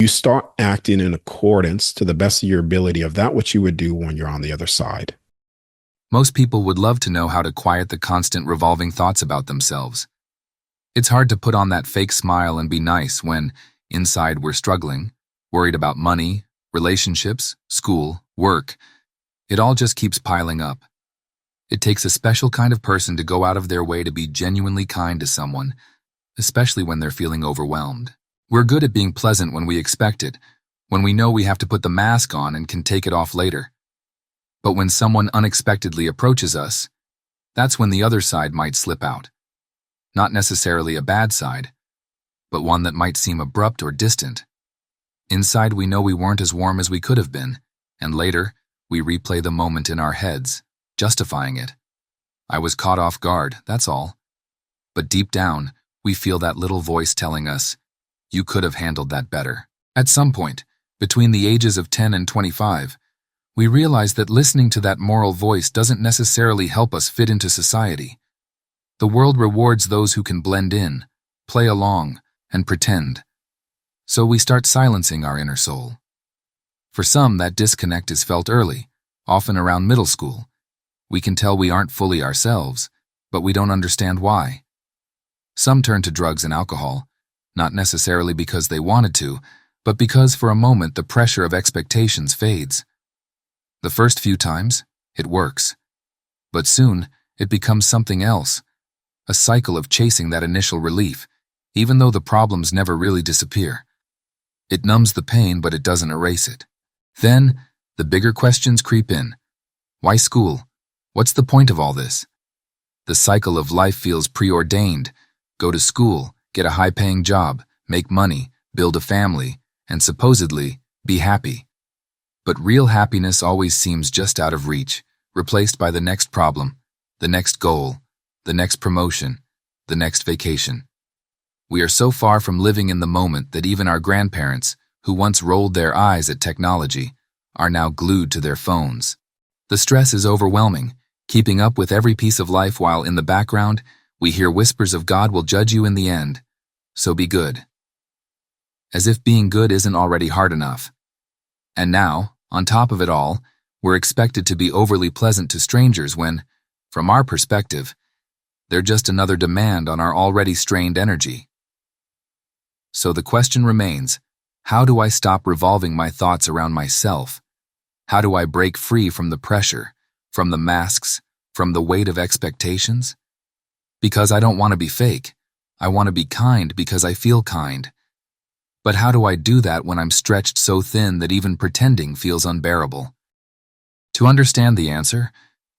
start acting in accordance to the best of your ability of that which you would do when you're on the other side. Most people would love to know how to quiet the constant revolving thoughts about themselves. It's hard to put on that fake smile and be nice when, inside, we're struggling, worried about money, relationships, school, work. It all just keeps piling up. It takes a special kind of person to go out of their way to be genuinely kind to someone, especially when they're feeling overwhelmed. We're good at being pleasant when we expect it, when we know we have to put the mask on and can take it off later. But when someone unexpectedly approaches us, that's when the other side might slip out. Not necessarily a bad side, but one that might seem abrupt or distant. Inside, we know we weren't as warm as we could have been, and later, we replay the moment in our heads, justifying it. I was caught off guard, that's all. But deep down, we feel that little voice telling us, you could have handled that better. At some point, between the ages of 10 and 25, we realize that listening to that moral voice doesn't necessarily help us fit into society. The world rewards those who can blend in, play along, and pretend. So we start silencing our inner soul. For some, that disconnect is felt early, often around middle school. We can tell we aren't fully ourselves, but we don't understand why. Some turn to drugs and alcohol, not necessarily because they wanted to, but because for a moment the pressure of expectations fades. The first few times, it works. But soon, it becomes something else, a cycle of chasing that initial relief, even though the problems never really disappear. It numbs the pain, but it doesn't erase it. Then, the bigger questions creep in. Why school? What's the point of all this? The cycle of life feels preordained. Go to school, get a high-paying job, make money, build a family, and supposedly, be happy. But real happiness always seems just out of reach, replaced by the next problem, the next goal, the next promotion, the next vacation. We are so far from living in the moment that even our grandparents, who once rolled their eyes at technology, are now glued to their phones. The stress is overwhelming, keeping up with every piece of life while in the background, we hear whispers of God will judge you in the end, so be good. As if being good isn't already hard enough. And now, on top of it all, we're expected to be overly pleasant to strangers when, from our perspective, they're just another demand on our already strained energy. So the question remains, how do I stop revolving my thoughts around myself? How do I break free from the pressure, from the masks, from the weight of expectations? Because I don't want to be fake. I want to be kind because I feel kind. But how do I do that when I'm stretched so thin that even pretending feels unbearable? To understand the answer,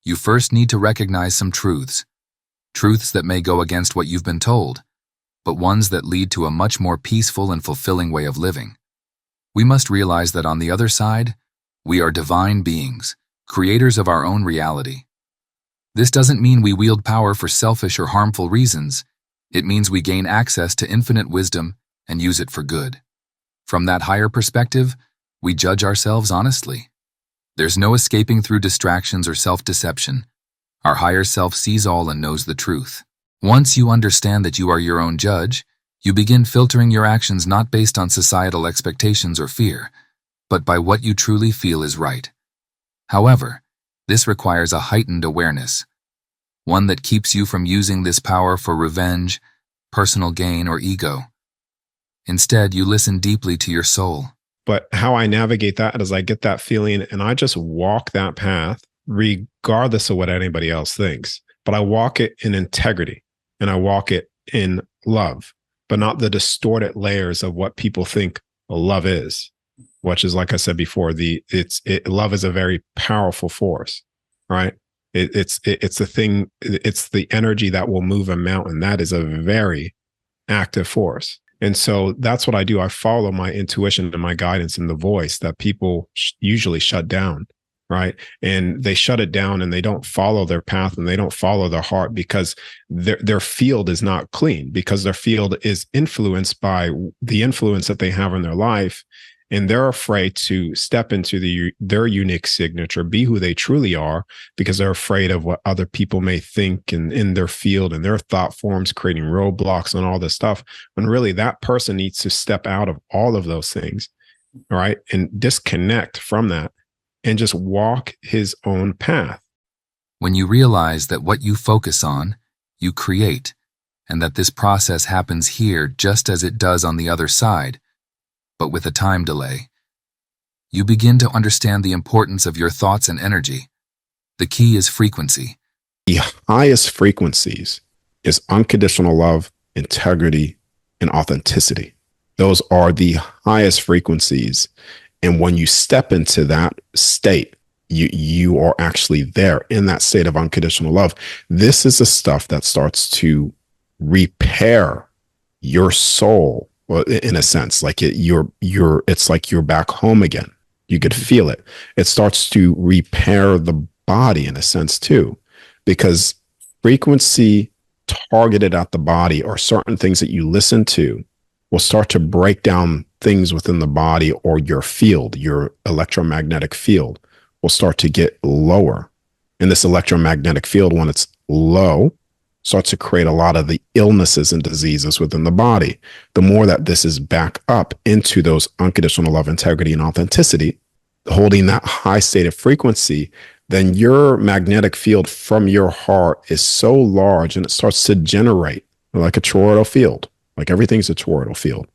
you first need to recognize some truths. Truths that may go against what you've been told, but ones that lead to a much more peaceful and fulfilling way of living. We must realize that on the other side, we are divine beings, creators of our own reality. This doesn't mean we wield power for selfish or harmful reasons. It means we gain access to infinite wisdom and use it for good. From that higher perspective, we judge ourselves honestly. There's no escaping through distractions or self-deception. Our higher self sees all and knows the truth. Once you understand that you are your own judge, you begin filtering your actions not based on societal expectations or fear, but by what you truly feel is right. However, this requires a heightened awareness, one that keeps you from using this power for revenge, personal gain, or ego. Instead, you listen deeply to your soul. But how I navigate that is I get that feeling and I just walk that path regardless of what anybody else thinks. But I walk it in integrity and I walk it in love, but not the distorted layers of what people think love is, which is, like I said before, love is a very powerful force, right? It's the thing, it's the energy that will move a mountain. That is a very active force. And so that's what I do. I follow my intuition and my guidance and the voice that people usually shut down, right? And they shut it down and they don't follow their path and they don't follow their heart because their field is not clean, because their field is influenced by the influence that they have in their life. And they're afraid to step into their unique signature, be who they truly are, because they're afraid of what other people may think and in their field and their thought forms, creating roadblocks and all this stuff. When really that person needs to step out of all of those things all right, and disconnect from that and just walk his own path. When you realize that what you focus on, you create, and that this process happens here just as it does on the other side, but with a time delay, you begin to understand the importance of your thoughts and energy. The key is frequency. The highest frequencies is unconditional love, integrity, and authenticity. Those are the highest frequencies. And when you step into that state, you are actually there in that state of unconditional love. This is the stuff that starts to repair your soul, well, in a sense, like it's like you're back home again. You could feel it. It starts to repair the body in a sense too, because frequency targeted at the body or certain things that you listen to will start to break down things within the body, or your field, your electromagnetic field will start to get lower. And this electromagnetic field, when it's low, starts to create a lot of the illnesses and diseases within the body. The more that this is back up into those unconditional love, integrity, and authenticity, holding that high state of frequency, then your magnetic field from your heart is so large and it starts to generate like a toroidal field. Like everything's a toroidal field.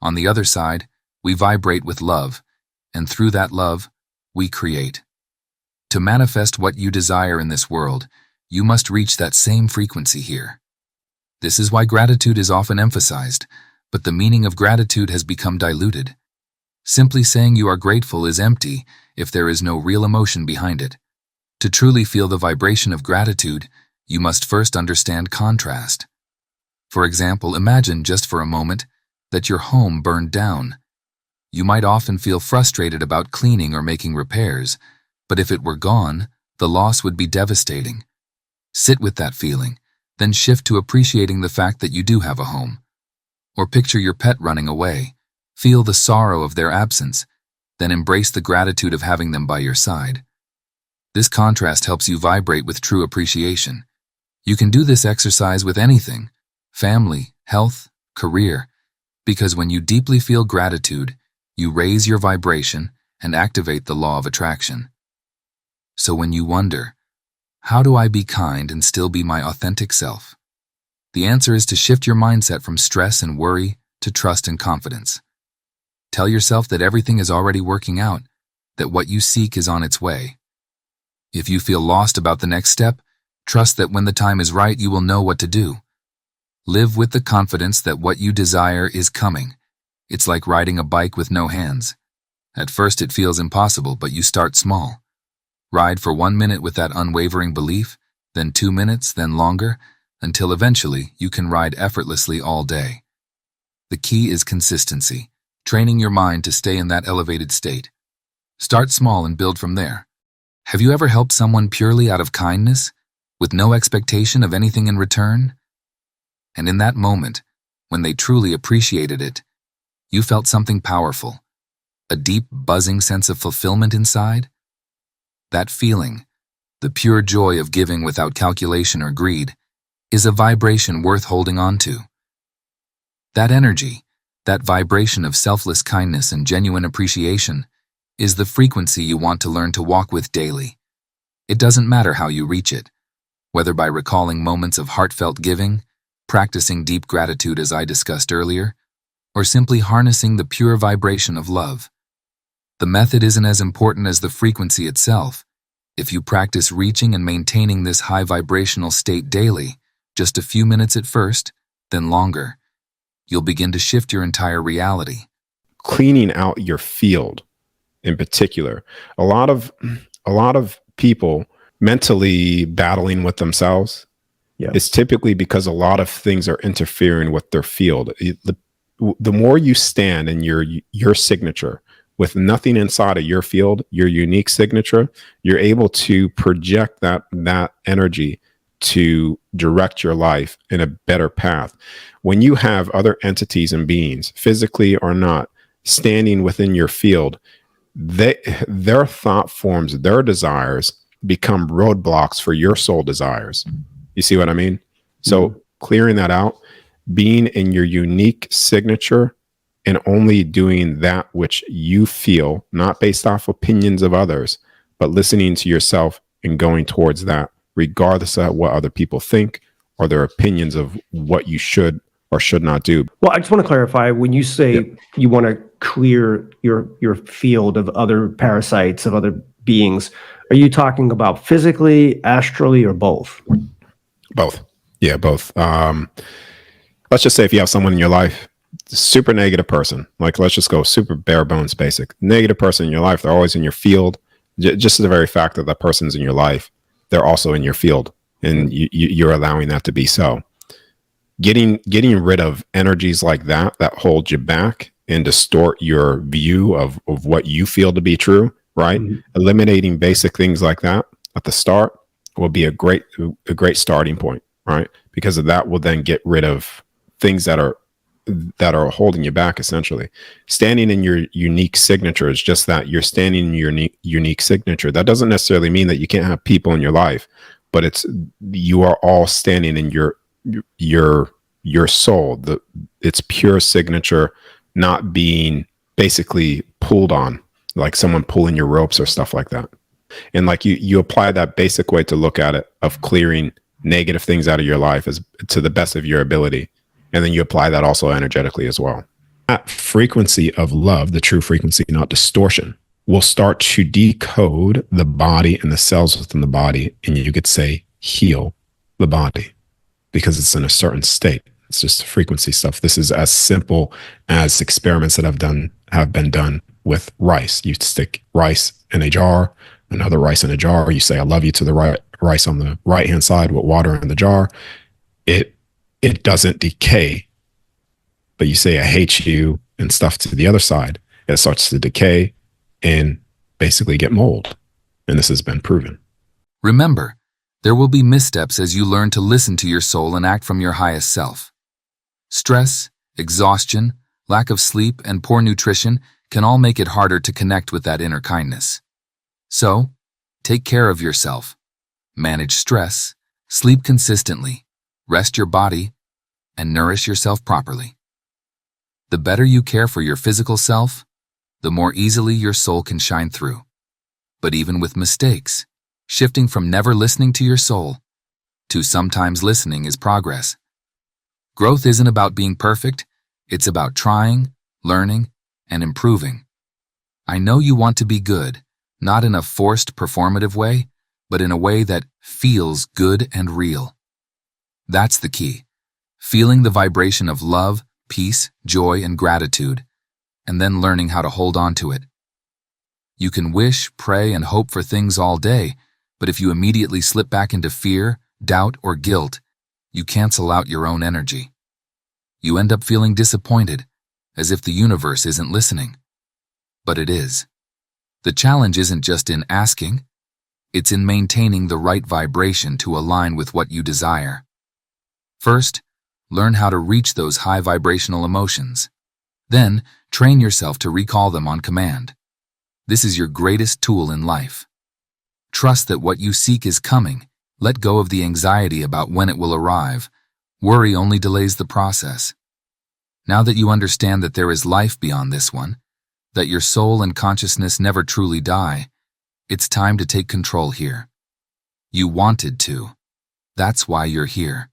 On the other side, we vibrate with love, and through that love, we create. To manifest what you desire in this world, you must reach that same frequency here. This is why gratitude is often emphasized, but the meaning of gratitude has become diluted. Simply saying you are grateful is empty if there is no real emotion behind it. To truly feel the vibration of gratitude, you must first understand contrast. For example, imagine just for a moment that your home burned down. You might often feel frustrated about cleaning or making repairs, but if it were gone, the loss would be devastating. Sit with that feeling, then shift to appreciating the fact that you do have a home. Or picture your pet running away. Feel the sorrow of their absence, then embrace the gratitude of having them by your side. This contrast helps you vibrate with true appreciation. You can do this exercise with anything: family, health, career, because when you deeply feel gratitude, you raise your vibration and activate the law of attraction. So when you wonder, how do I be kind and still be my authentic self? The answer is to shift your mindset from stress and worry to trust and confidence. Tell yourself that everything is already working out, that what you seek is on its way. If you feel lost about the next step, trust that when the time is right, you will know what to do. Live with the confidence that what you desire is coming. It's like riding a bike with no hands. At first it feels impossible, but you start small. Ride for 1 minute with that unwavering belief, then 2 minutes, then longer, until eventually you can ride effortlessly all day. The key is consistency, training your mind to stay in that elevated state. Start small and build from there. Have you ever helped someone purely out of kindness, with no expectation of anything in return? And in that moment, when they truly appreciated it, you felt something powerful, a deep, buzzing sense of fulfillment inside? That feeling, the pure joy of giving without calculation or greed, is a vibration worth holding on to. That energy, that vibration of selfless kindness and genuine appreciation, is the frequency you want to learn to walk with daily. It doesn't matter how you reach it, whether by recalling moments of heartfelt giving, practicing deep gratitude as I discussed earlier, or simply harnessing the pure vibration of love. The method isn't as important as the frequency itself. If you practice reaching and maintaining this high vibrational state daily, just a few minutes at first, then longer, you'll begin to shift your entire reality. Cleaning out your field in particular. A lot of people mentally battling with themselves. Yeah. It's typically because a lot of things are interfering with their field. The more you stand in your signature with nothing inside of your field, your unique signature, you're able to project that energy to direct your life in a better path. When you have other entities and beings, physically or not, standing within your field, their thought forms, their desires become roadblocks for your soul desires. You see what I mean? So clearing that out, being in your unique signature and only doing that which you feel, not based off opinions of others, but listening to yourself and going towards that, regardless of what other people think or their opinions of what you should or should not do. Well, I just want to clarify, when you say you want to clear your field of other parasites, of other beings, are you talking about physically, astrally, or both? Both. Yeah, both. Let's just say if you have someone in your life, super negative person, like let's just go super bare bones basic, negative person in your life, they're always in your field. Just the very fact that that person's in your life, they're also in your field, and you're allowing that to be so. Getting rid of energies like that hold you back and distort your view of what you feel to be true, right? Mm-hmm. Eliminating basic things like that at the start will be a great starting point, right? Because of that will then get rid of things that are holding you back, essentially. Standing in your unique signature is just that. You're standing in your unique signature. That doesn't necessarily mean that you can't have people in your life, but you are all standing in your soul, its pure signature, not being basically pulled on, like someone pulling your ropes or stuff like that. And like you apply that basic way to look at it of clearing negative things out of your life as to the best of your ability. And then you apply that also energetically as well. That frequency of love, the true frequency, not distortion, will start to decode the body and the cells within the body. And you could say heal the body because it's in a certain state. It's just frequency stuff. This is as simple as experiments that have been done with rice. You stick rice in a jar, another rice in a jar. You say, I love you to the rice on the right-hand side with water in the jar. It doesn't decay, but you say, I hate you and stuff to the other side. It starts to decay and basically get mold. And this has been proven. Remember, there will be missteps as you learn to listen to your soul and act from your highest self. Stress, exhaustion, lack of sleep, and poor nutrition can all make it harder to connect with that inner kindness. So, take care of yourself. Manage stress, sleep consistently, rest your body, and nourish yourself properly. The better you care for your physical self, the more easily your soul can shine through. But even with mistakes, shifting from never listening to your soul to sometimes listening is progress. Growth isn't about being perfect, it's about trying, learning, and improving. I know you want to be good, not in a forced performative way, but in a way that feels good and real. That's the key. Feeling the vibration of love, peace, joy, and gratitude, and then learning how to hold on to it. You can wish, pray, and hope for things all day, but if you immediately slip back into fear, doubt, or guilt, you cancel out your own energy. You end up feeling disappointed, as if the universe isn't listening. But it is. The challenge isn't just in asking, it's in maintaining the right vibration to align with what you desire. First, learn how to reach those high vibrational emotions. Then, train yourself to recall them on command. This is your greatest tool in life. Trust that what you seek is coming. Let go of the anxiety about when it will arrive. Worry only delays the process. Now that you understand that there is life beyond this one, that your soul and consciousness never truly die, it's time to take control here. You wanted to. That's why you're here.